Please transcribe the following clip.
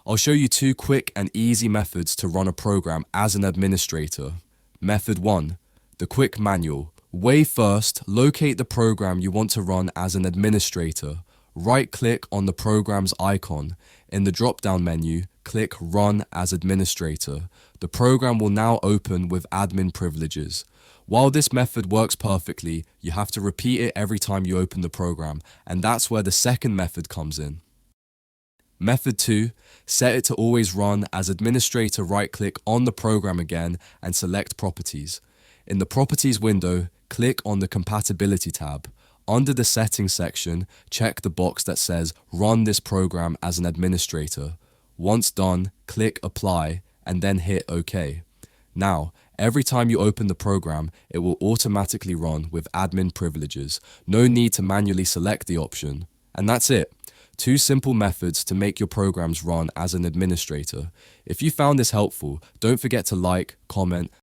I'll show you two quick and easy methods to run a program as an administrator. Method 1. The quick manual. Way first, locate the program you want to run as an administrator. Right-click on the program's icon. In the drop-down menu, click Run as Administrator. The program will now open with admin privileges. While this method works perfectly, you have to repeat it every time you open the program, and that's where the second method comes in. Method 2. Set it to always run as administrator. Right-click on the program again and select Properties. In the Properties window, click on the Compatibility tab. Under the Settings section, check the box that says Run this program as an administrator. Once done, click Apply and then hit OK. Now, every time you open the program, it will automatically run with admin privileges. No need to manually select the option. And that's it. Two simple methods to make your programs run as an administrator. If you found this helpful, don't forget to like, comment,